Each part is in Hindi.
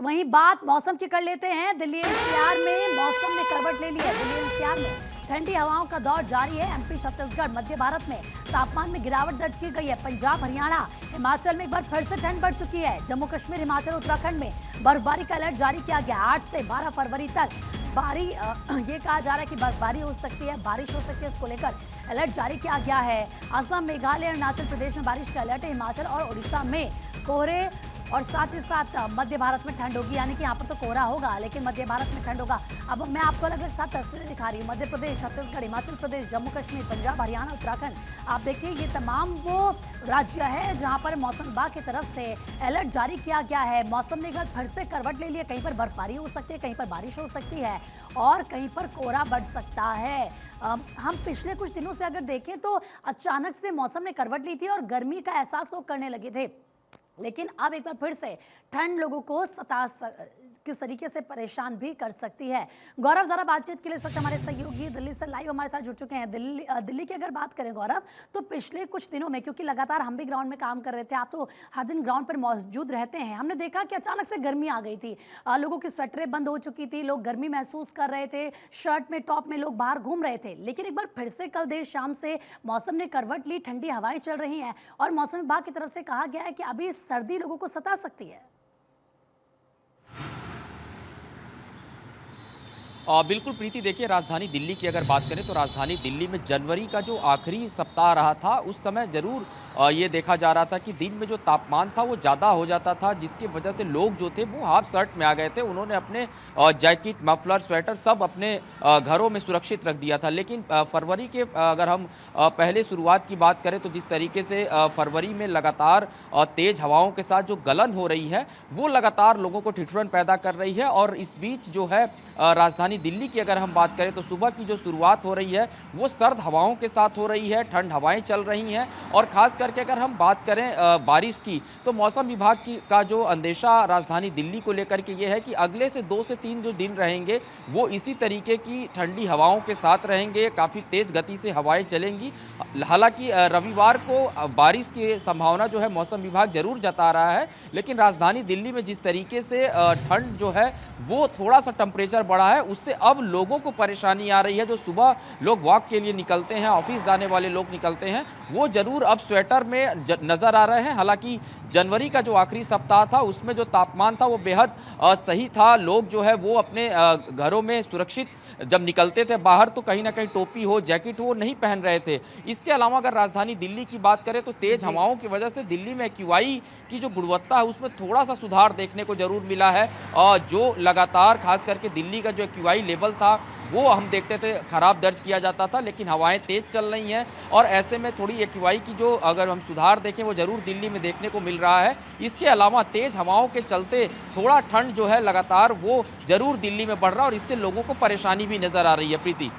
वहीं बात मौसम की कर लेते हैं। दिल्ली एनसीआर में मौसम ने करवट ले ली है। दिल्ली एनसीआर में ठंडी हवाओं का दौर जारी है। एमपी, छत्तीसगढ़, मध्य भारत में तापमान में गिरावट दर्ज की गई है। पंजाब, हरियाणा, हिमाचल में एक बार फिर से ठंड बढ़ चुकी है। जम्मू कश्मीर, हिमाचल, उत्तराखंड में बर्फबारी का अलर्ट जारी किया गया। 8 से 12 फरवरी तक ये कहा जा रहा है कि बर्फबारी हो सकती है, बारिश हो सकती है। इसको लेकर अलर्ट जारी किया गया है। असम, मेघालय, अरुणाचल प्रदेश में बारिश का अलर्ट है। हिमाचल और उड़ीसा में कोहरे और साथ ही साथ मध्य भारत में ठंड होगी, यानी कि यहाँ पर तो कोहरा होगा लेकिन मध्य भारत में ठंड होगा। अब मैं आपको अलग अलग साथ तस्वीरें दिखा रही हूँ। मध्य प्रदेश, छत्तीसगढ़, हिमाचल प्रदेश, जम्मू कश्मीर, पंजाब, हरियाणा, उत्तराखंड। आप देखिए ये तमाम वो राज्य है जहाँ पर मौसम विभाग की तरफ से अलर्ट जारी किया गया है। मौसम ने एक बार फिर से करवट ले ली है। कहीं पर बर्फबारी हो सकती है, कहीं पर बारिश हो सकती है और कहीं पर कोहरा बढ़ सकता है। हम पिछले कुछ दिनों से अगर देखें तो अचानक से मौसम ने करवट ली थी और गर्मी का एहसास लोग करने लगे थे, लेकिन अब एक बार फिर से ठंड लोगों को किस तरीके से परेशान भी कर सकती है। गौरव, जरा बातचीत के लिए इस वक्त हमारे सहयोगी दिल्ली से लाइव हमारे साथ जुड़ चुके हैं। दिल्ली की अगर बात करें गौरव, तो पिछले कुछ दिनों में, क्योंकि लगातार हम भी ग्राउंड में काम कर रहे थे, आप तो हर दिन ग्राउंड पर मौजूद रहते हैं, हमने देखा कि अचानक से गर्मी आ गई थी। लोगों की स्वेटरें बंद हो चुकी थी, लोग गर्मी महसूस कर रहे थे, शर्ट में, टॉप में लोग बाहर घूम रहे थे। लेकिन एक बार फिर से कल देर शाम से मौसम ने करवट ली, ठंडी हवाएं चल रही हैं और मौसम विभाग की तरफ से कहा गया है कि अभी सर्दी लोगों को सता सकती है। बिल्कुल प्रीति, देखिए राजधानी दिल्ली की अगर बात करें तो राजधानी दिल्ली में जनवरी का जो आखिरी सप्ताह रहा था उस समय ज़रूर ये देखा जा रहा था कि दिन में जो तापमान था वो ज़्यादा हो जाता था, जिसकी वजह से लोग जो थे वो हाफ शर्ट में आ गए थे। उन्होंने अपने जैकेट, मफलर, स्वेटर सब अपने घरों में सुरक्षित रख दिया था। लेकिन फरवरी के अगर हम पहले शुरुआत की बात करें तो जिस तरीके से फरवरी में लगातार तेज़ हवाओं के साथ जो गलन हो रही है वो लगातार लोगों को ठिठुरन पैदा कर रही है। और इस बीच जो है राजधानी दिल्ली की अगर हम बात करें तो सुबह की जो शुरुआत हो रही है वो सर्द हवाओं के साथ हो रही है, ठंड हवाएं चल रही हैं। और ख़ास करके अगर हम बात करें बारिश की तो मौसम विभाग का जो अंदेशा राजधानी दिल्ली को लेकर के ये है कि अगले से 2 से 3 जो दिन रहेंगे वो इसी तरीके की ठंडी हवाओं के साथ रहेंगे, काफ़ी तेज़ गति से हवाएं चलेंगी। हालांकि रविवार को बारिश की संभावना जो है मौसम विभाग जरूर जता रहा है, लेकिन राजधानी दिल्ली में जिस तरीके से ठंड जो है वो थोड़ा सा टेम्परेचर बढ़ा है उससे अब लोगों को परेशानी आ रही है। जो सुबह लोग वॉक के लिए निकलते हैं, ऑफिस जाने वाले लोग निकलते हैं, वो जरूर अब स्वेटर में नज़र आ रहे हैं। हालांकि जनवरी का जो आखिरी सप्ताह था उसमें जो तापमान था वो बेहद सही था। लोग जो है वो अपने घरों में सुरक्षित जब निकलते थे बाहर तो कहीं ना कहीं टोपी हो, जैकेट हो, नहीं पहन रहे थे। इसके अलावा अगर राजधानी दिल्ली की बात करें तो तेज़ हवाओं की वजह से दिल्ली में एक्यूआई की जो गुणवत्ता है उसमें थोड़ा सा सुधार देखने को जरूर मिला है। और जो लगातार खास करके दिल्ली का जो एक्यूआई लेवल था वो हम देखते थे खराब दर्ज किया जाता था, लेकिन हवाएं तेज चल रही हैं और ऐसे में थोड़ी एक्यूआई की जो अगर हम सुधार देखें वो जरूर दिल्ली में देखने को मिल रहा है। इसके अलावा तेज हवाओं के चलते थोड़ा ठंड जो है लगातार वो जरूर दिल्ली में बढ़ रहा है और इससे लोगों को परेशानी भी नजर आ रही है। प्रीति,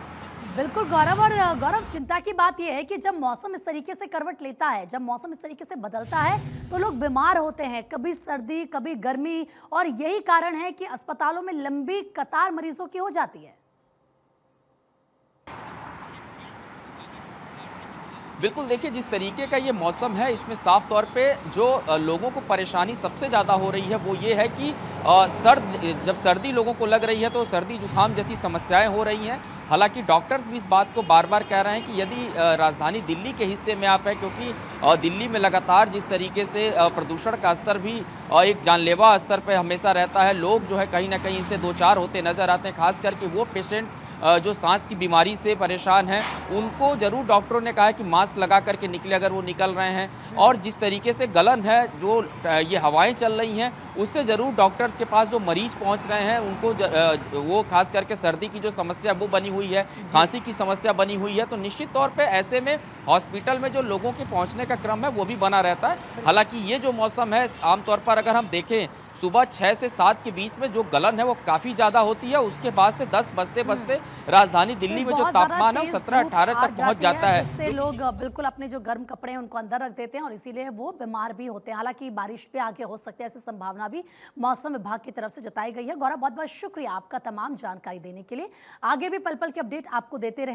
बिल्कुल गौरव, और गौरव चिंता की बात यह है कि जब मौसम इस तरीके से करवट लेता है, जब मौसम इस तरीके से बदलता है तो लोग बीमार होते हैं, कभी सर्दी कभी गर्मी, और यही कारण है कि अस्पतालों में लंबी कतार मरीजों की हो जाती है। बिल्कुल देखिए जिस तरीके का ये मौसम है इसमें साफ तौर पे जो लोगों को परेशानी सबसे ज़्यादा हो रही है वो ये है कि जब सर्दी लोगों को लग रही है तो सर्दी जुकाम जैसी समस्याएं हो रही हैं। हालांकि डॉक्टर्स भी इस बात को बार बार कह रहे हैं कि यदि राजधानी दिल्ली के हिस्से में आप हैं, क्योंकि दिल्ली में लगातार जिस तरीके से प्रदूषण का स्तर भी एक जानलेवा स्तर पर हमेशा रहता है, लोग जो है कहीं ना कहीं इससे दो चार होते नजर आते हैं। खास करके वो पेशेंट जो सांस की बीमारी से परेशान हैं उनको जरूर डॉक्टरों ने कहा है कि मास्क लगा करके निकले अगर वो निकल रहे हैं। और जिस तरीके से गलन है, जो ये हवाएं चल रही हैं, उससे ज़रूर डॉक्टर्स के पास जो मरीज पहुंच रहे हैं उनको वो खास करके सर्दी की जो समस्या वो बनी हुई है, खांसी की समस्या बनी हुई है, तो निश्चित तौर पे ऐसे में हॉस्पिटल में जो लोगों के पहुंचने का क्रम है वो भी बना रहता है। हालांकि ये जो मौसम है आमतौर पर अगर हम देखें सुबह 6 से 7 के बीच में जो गलन है वो काफ़ी ज़्यादा होती है, उसके बाद से 10 बजते बजते राजधानी दिल्ली में जो तापमान है 17-18 तक पहुंच जाता है, जिससे लोग बिल्कुल अपने जो गर्म कपड़े हैं उनको अंदर रख देते हैं और इसीलिए वो बीमार भी होते हैं। हालांकि बारिश पे आगे हो सकती है ऐसी संभावना भी मौसम विभाग की तरफ से जताई गई है। गौरव, बहुत बहुत शुक्रिया आपका तमाम जानकारी देने के लिए। आगे भी पल पल की अपडेट आपको देते रहेंगे।